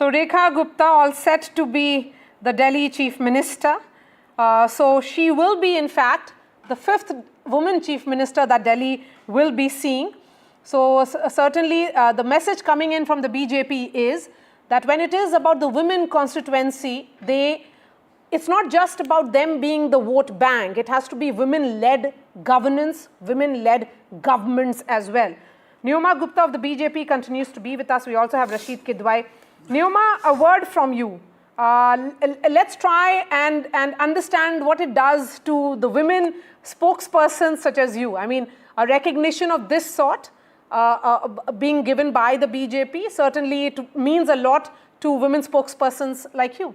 So Rekha Gupta all set to be the Delhi Chief Minister. So she will be in fact the 5th woman Chief Minister that Delhi will be seeing. So certainly the message coming in from the BJP is that when it is about the women constituency, it's not just about them being the vote bank. It has to be women-led governance, women-led governments as well. Neoma Gupta of the BJP continues to be with us. We also have Rashid Kidwai. Neoma, a word from you. Let's try and understand what it does to the women spokespersons such as you. I mean, a recognition of this sort being given by the BJP, certainly it means a lot to women spokespersons like you.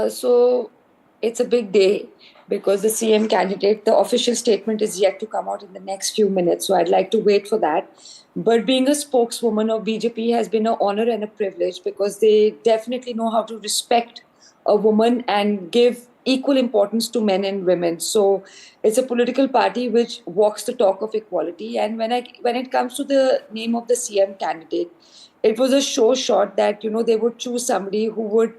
So it's a big day because the CM candidate, the official statement is yet to come out in the next few minutes. So I'd like to wait for that. But being a spokeswoman of BJP has been an honor and a privilege because they definitely know how to respect a woman and give equal importance to men and women. So it's a political party which walks the talk of equality. And when it comes to the name of the CM candidate, it was a sure shot that, they would choose somebody who would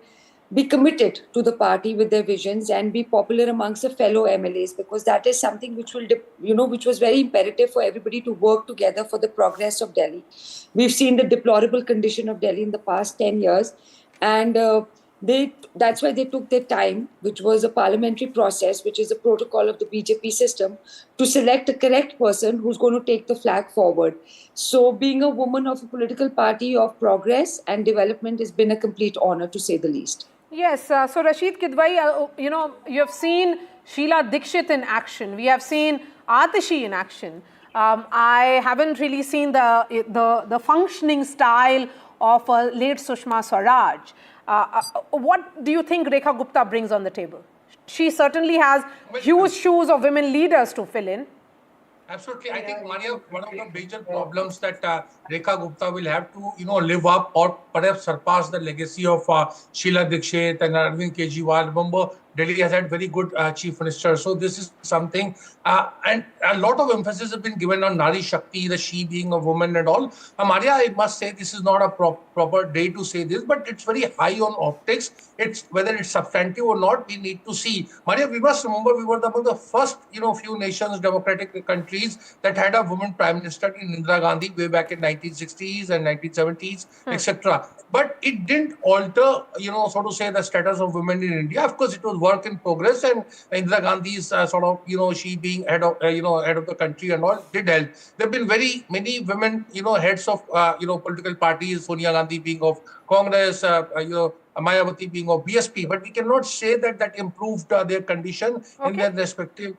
be committed to the party with their visions and be popular amongst the fellow MLAs, because that is something which will, which was very imperative for everybody to work together for the progress of Delhi. We've seen the deplorable condition of Delhi in the past 10 years, and that's why they took their time, which was a parliamentary process, which is a protocol of the BJP system, to select a correct person who's going to take the flag forward. So being a woman of a political party of progress and development has been a complete honor, to say the least. Yes, so Rashid Kidwai, you have seen Sheila Dikshit in action. We have seen Atishi in action. I haven't really seen the functioning style of late Sushma Swaraj. What do you think Rekha Gupta brings on the table? She certainly has huge shoes of women leaders to fill in. Absolutely. I think, Mania, one of the major problems that Rekha Gupta will have to, live up or perhaps surpass the legacy of Sheila Dikshit and Arvind Kejriwal. Remember, Delhi has had very good chief ministers. So this is something, and a lot of emphasis has been given on Nari Shakti, the she being a woman and all. Maria, I must say this is not a proper day to say this, but it's very high on optics. It's whether it's substantive or not, we need to see. Maria, we must remember we were among the first, few nations, democratic countries that had a woman prime minister in Indira Gandhi way back in 1960s and 1970s, etc. But it didn't alter, so to say, the status of women in India. Of course, it was work in progress, and Indira Gandhi's sort of, she being head of the country and all did help. There have been very many women, heads of, political parties, Sonia Gandhi being of Congress, Mayawati being of BSP, but we cannot say that improved their condition in their respective.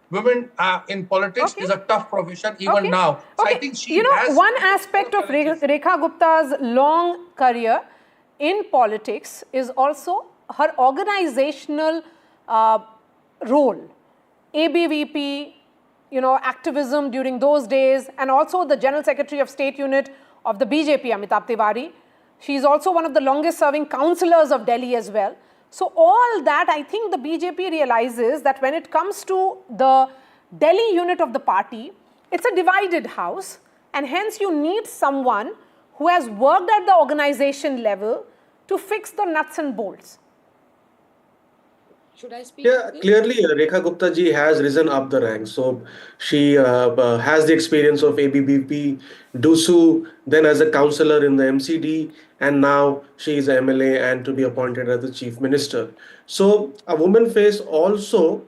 Women in politics is a tough profession even now. So I think she has one aspect of Rekha Gupta's long career in politics is also her organizational role. ABVP, activism during those days, and also the General Secretary of State Unit of the BJP, Amitabh Tiwari. She is also one of the longest serving councillors of Delhi as well. So all that, I think the BJP realizes that when it comes to the Delhi unit of the party, it's a divided house, and hence you need someone who has worked at the organization level to fix the nuts and bolts. Should I speak? Yeah, clearly Rekha Gupta ji has risen up the ranks. So she has the experience of ABBP, DUSU, then as a councillor in the MCD, and now she is a MLA and to be appointed as the chief minister. So a woman face also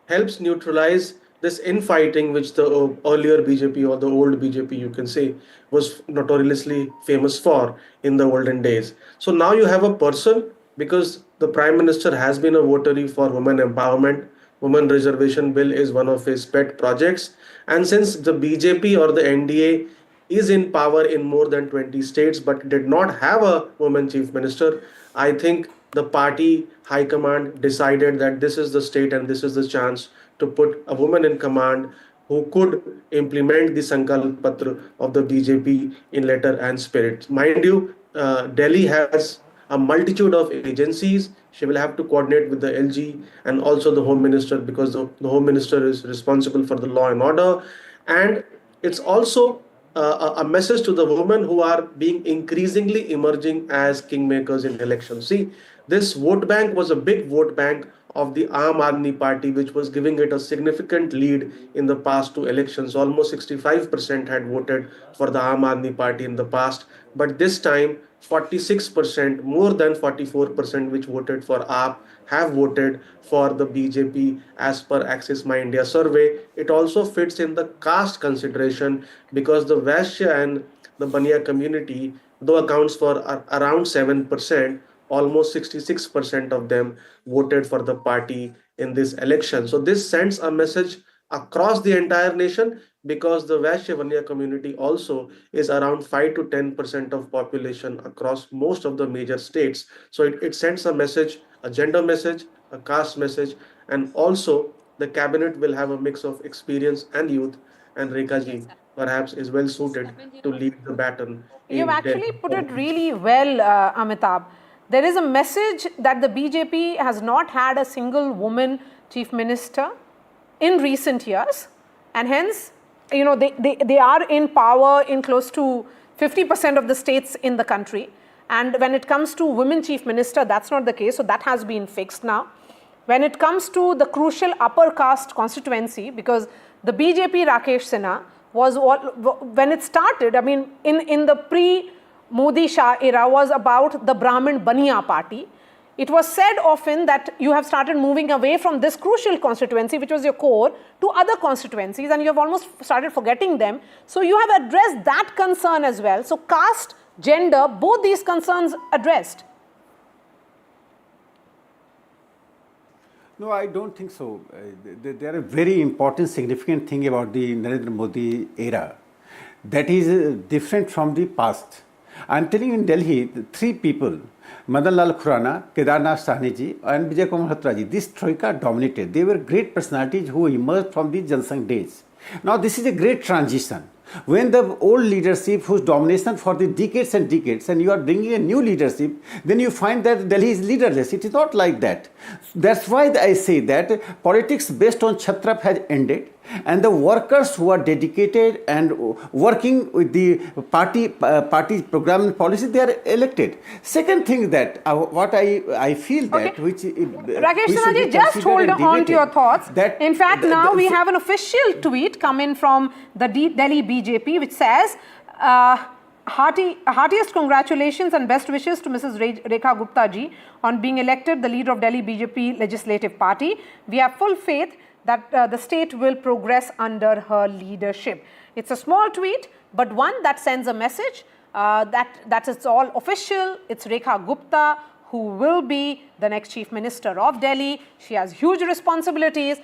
helps neutralize this infighting which the earlier BJP or the old BJP, you can say, was notoriously famous for in the olden days. So now you have a person, because the Prime Minister has been a votary for women empowerment. Women Reservation Bill is one of his pet projects. And since the BJP or the NDA is in power in more than 20 states but did not have a woman chief minister, I think the party high command decided that this is the state and this is the chance to put a woman in command who could implement the Sankalp Patra of the BJP in letter and spirit. Mind you, Delhi has a multitude of agencies. She will have to coordinate with the LG and also the Home Minister, because the Home Minister is responsible for the law and order. And it's also a message to the women who are being increasingly emerging as kingmakers in elections. See, this vote bank was a big vote bank of the Aam Aadmi Party, which was giving it a significant lead in the past two elections. Almost 65% had voted for the Aam Aadmi Party in the past, but this time 46%, more than 44%, which voted for AAP, have voted for the BJP as per Axis My India survey. It also fits in the caste consideration because the Vaishya and the Baniya community, though accounts for around 7%, almost 66% of them voted for the party in this election. So this sends a message across the entire nation because the Vaishya Vanya community also is around 5 to 10% of population across most of the major states. So it sends a message, a gender message, a caste message, and also the cabinet will have a mix of experience and youth. And Rekha ji perhaps is well suited to lead the baton. You've in actually put it Delhi. really well, Amitabh. There is a message that the BJP has not had a single woman chief minister in recent years, and hence, you know, they are in power in close to 50% of the states in the country. And when it comes to women chief minister, that's not the case. So that has been fixed now. When it comes to the crucial upper caste constituency, because the BJP Rakesh Sinha was when it started, I mean, in the pre-Modi Shah era, was about the Brahmin Baniya party. It was said often that you have started moving away from this crucial constituency, which was your core, to other constituencies, and you have almost started forgetting them. So you have addressed that concern as well. So caste, gender, both these concerns addressed. No, I don't think so. There are a very important, significant thing about the Narendra Modi era that is different from the past. I'm telling you, in Delhi, three people, Madan Lal Khurana, Kedarnath Sahni ji, and Vijay Kumar Malhotra ji, this troika dominated. They were great personalities who emerged from the Jansangh days. Now, this is a great transition. When the old leadership, whose domination for the decades and decades, and you are bringing a new leadership, then you find that Delhi is leaderless. It is not like that. That's why I say that politics based on Chhatrap has ended, and the workers who are dedicated and working with the party program and policy, they are elected. Second thing that what I feel that Okay. which Rakesh Sinha ji, just hold on to your thoughts. In fact, now we have an official tweet coming from the Delhi BJP, which says, heartiest congratulations and best wishes to Mrs. Rekha Gupta ji on being elected the leader of Delhi BJP Legislative Party. We have full faith that the state will progress under her leadership. It's a small tweet, but one that sends a message that it's all official. It's Rekha Gupta who will be the next Chief Minister of Delhi. She has huge responsibilities.